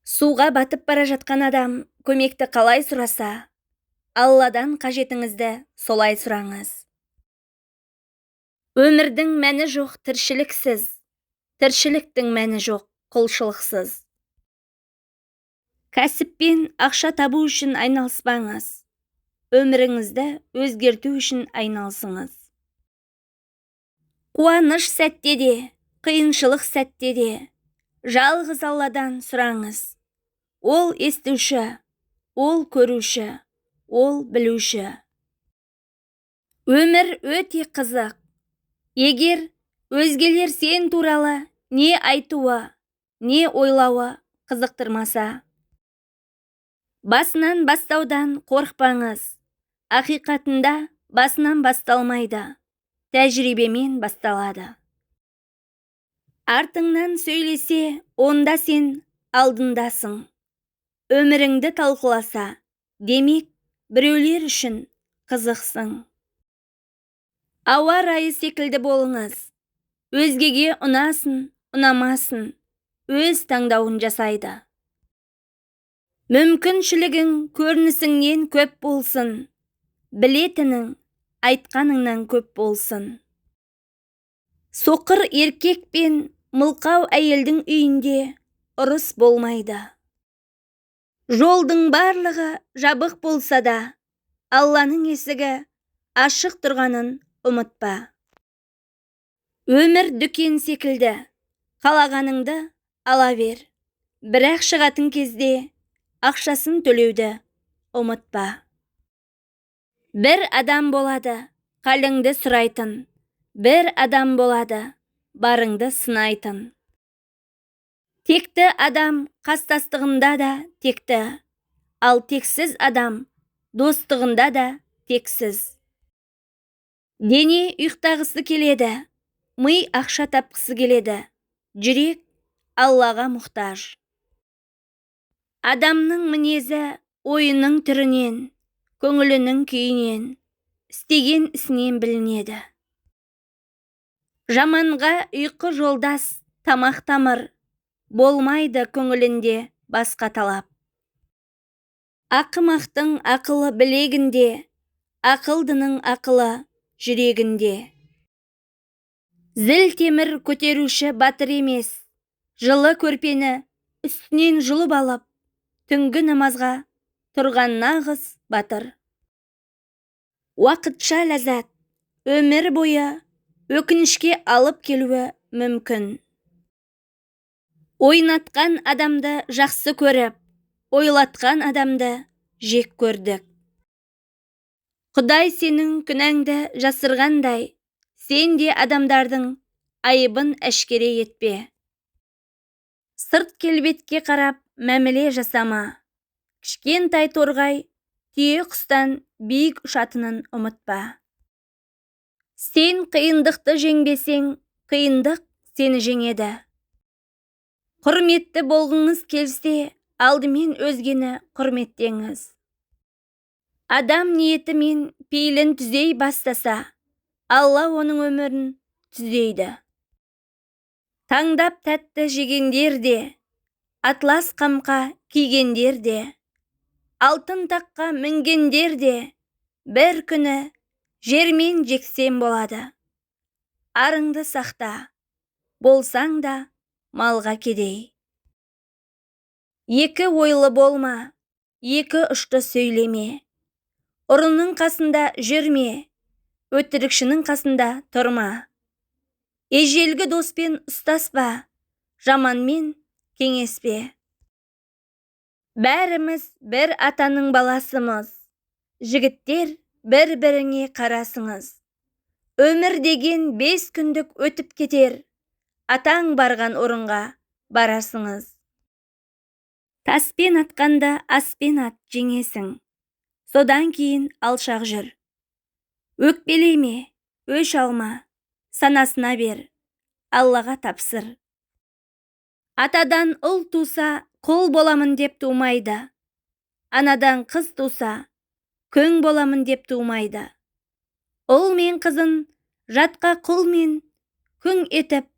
Суға батып бара жатқан адам көмекті қалай сұраса, Алладан қажетіңізді солай сұраңыз. Өмірдің мәні жоқ тіршіліксіз, тіршіліктің мәні жоқ құлшылықсыз. Кәсіппен ақша табу үшін айналыспаңыз, өміріңізді өзгерту үшін айналысыңыз. Қуаныш сәтте де, қиыншылық сәтте де, жалғыз Алладан сұраңыз. Ол естуші, ол көруші, ол білуші. Өмір өте қызық. Егер өзгелер сен туралы не айтуы, не ойлауы қызықтырмаса, басынан бастаудан қорықпаңыз. Ақиқатында басынан басталмайды, тәжірибемен басталады. Артыңнан сөйлесе, онда сен алдындасың. Өміріңді талқыласа, демек біреулер үшін қызықсың. Ауа райы секілді болыңыз. Өзгеге ұнасын, ұнамасын, өз таңдауын жасайды. Мүмкіншілігің көрінісіңнен көп болсын, білетінің айтқаныңнан көп болсын. Соқыр еркек пен мылқау әйелдің үйінде ұрыс болмайды. Жолдың барлығы жабық болса да, Алланың есігі ашық тұрғанын ұмытпа. Өмір дүкен секілді, қалағаныңды ала бер. Бірақ шығатын кезде ақшасын төлеуді ұмытпа. Бір адам болады, қалыңды сұрайтын. Бір адам болады, барыңды сынайтын. Текті адам қастастығында да текті, ал тексіз адам достығында да тексіз. Дене ұйықтағысы келеді, ми ақша тапқысы келеді, жүрек Аллаға мұқтаж. Адамның мінезі ойының түрінен, көңілінің күйінен, істеген ісінен білінеді. Жаманға ұйқы жолдас, тамақ тамыр, болмайды көңілінде басқа талап. Ақымақтың ақылы білегінде, ақылдының ақылы жүрегінде. Зіл темір көтеруші батыр емес, жылы көрпені үстінен жұлып алып, түнгі намазға тұрған нағыз батыр. Уақытша ләззат, өмір бойы өкінішке алып келуі мүмкін. Ойнатқан адамды жақсы көріп, ойлатқан адамды жек көрдік. Құдай сенің күнәңді жасырғандай, сен де адамдардың айыбын әшкере етпе. Сырт келбетке қарап мәміле жасама. Кішкентай торғай түйе құстан биік ұшатынын ұмытпа. Сен қиындықты жеңбесең, қиындық сені жеңеді. Құрметті болғыңыз келсе, алдымен өзгені құрметтеңіз. Адам ниетімен пейілін түзей бастаса, Алла оның өмірін түзейді. Таңдап тәтті жегендер де, атлас қамқа кигендер де, алтын таққа мінгендер де, бір күні жермен жексен болады. Арыңды сақта, болсаң да малға кедей. Екі ойлы болма, екі ұшты сөйлеме. Ұрының қасында жүрме, өтірікшінің қасында тұрма. Ежелгі доспен ұстаспа, жаманмен кеңеспе. Бәріміз бір атаның баласымыз. Жігіттер бір-біріңе қарасыңыз. Өмір деген 5 күндік өтіп кетер. Атаң барған орынға барасыңыз. Таспен атқанда аспен ат жеңесің. Содан кейін алшақ жүр. Өкпелеме, өш алма, санасына бер, Аллаға тапсыр. Атадан ұл туса, құл боламын деп тумайды. Анадан қыз туса, күң боламын деп тумайды. Ұл мен қызын жатқа құл мен күң етіп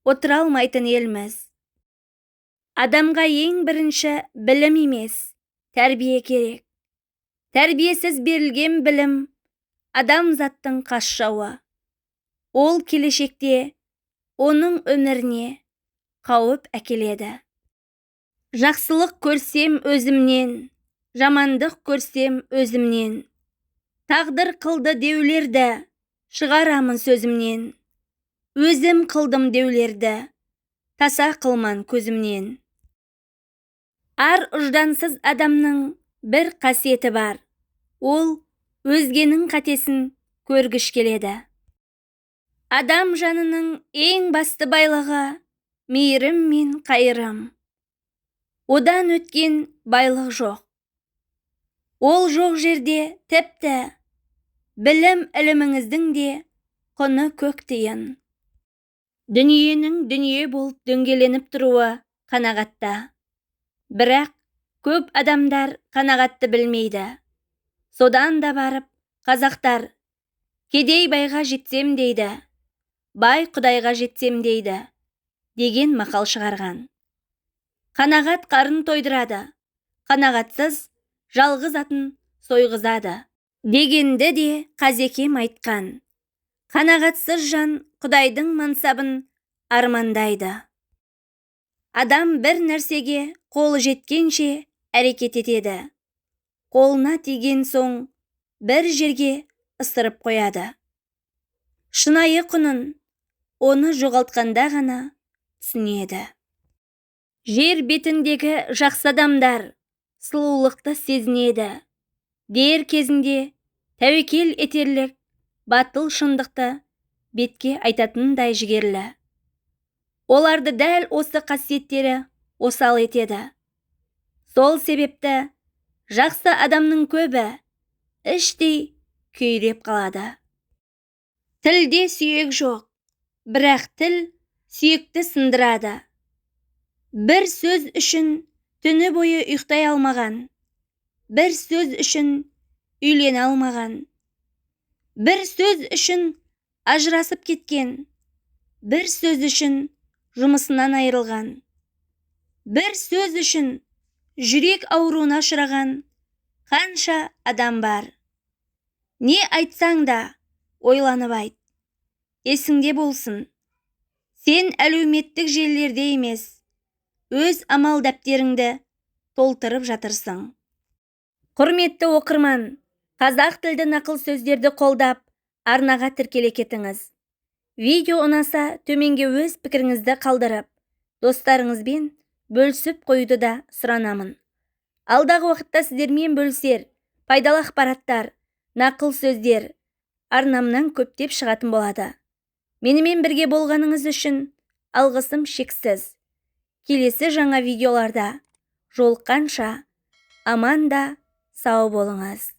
отыра алмайтын елміз. Адамға ең бірінші білім емес, тәрбие керек. Тәрбиесіз берілген білім адамзаттың қас жауы. Ол келешекте оның өміріне қауіп әкеледі. Жақсылық көрсем өзімнен, жамандық көрсем өзімнен. Тағдыр қылды деулерді шығарамын сөзімнен. Өзім қылдым деулерді таса қылман көзімнен. Ар ұждансыз адамның бір қасиеті бар. Ол өзгенің қатесін көргіш келеді. Адам жанының ең басты байлығы мейірім мен қайырым. Одан өткен байлық жоқ. Ол жоқ жерде тіпті білім іліміңіздің де құны көк тиын. Дүниенің дүние болып дөңгеленіп тұруы қанағатта. Бірақ көп адамдар қанағатты білмейді. Содан да барып қазақтар кедей байға жетсем дейді, бай құдайға жетсем дейді деген мақал шығарған. Қанағат қарын тойдырады, қанағатсыз жалғыз атын сойғызады дегенді де Қазекем айтқан. Қанағатсыз жан Құдайдың мансабын армандайды. Адам бір нәрсеге қолы жеткенше әрекет етеді. Қолына тиген соң бір жерге ысырып қояды. Шынайы құнын оны жоғалтқанда ғана түсінеді. Жер бетіндегі жақсы адамдар сұлулықты сезінеді. Дер кезінде тәуекел етерлік батыл шындықты бетке айтатындай жігерлі. Оларды дәл осы қасиеттері осал етеді. Сол себепті жақсы адамның көбі іштей күйреп қалады. Тілде сүйек жоқ, бірақ тіл сүйекті сындырады. Бір сөз үшін түні бойы ұйықтай алмаған, бір сөз үшін үйлене алмаған, бір сөз үшін ажырасып кеткен, бір сөз үшін жұмысынан айырылған, бір сөз үшін жүрек ауруына ұшыраған қанша адам бар. Не айтсаң да ойланып айт. Есіңде болсын, сен әлеуметтік желілерде емес, өз амал дәптеріңді толтырып жатырсың. Құрметті оқырман, қазақ тілді нақыл сөздерді қолдап, арнаға тіркеле кетіңіз. Видео ұнаса, төменге өз пікіріңізді қалдырып, достарыңызбен бөлісіп қоюды да сұранамын. Алдағы уақытта сіздермен бөлісер пайдалы ақпараттар, нақыл сөздер арнамнан көптеп шығатын болады. Менімен бірге болғаныңыз үшін алғысым шексіз. Келесі жаңа видеоларда жолыққанша аман да сау болыңыз.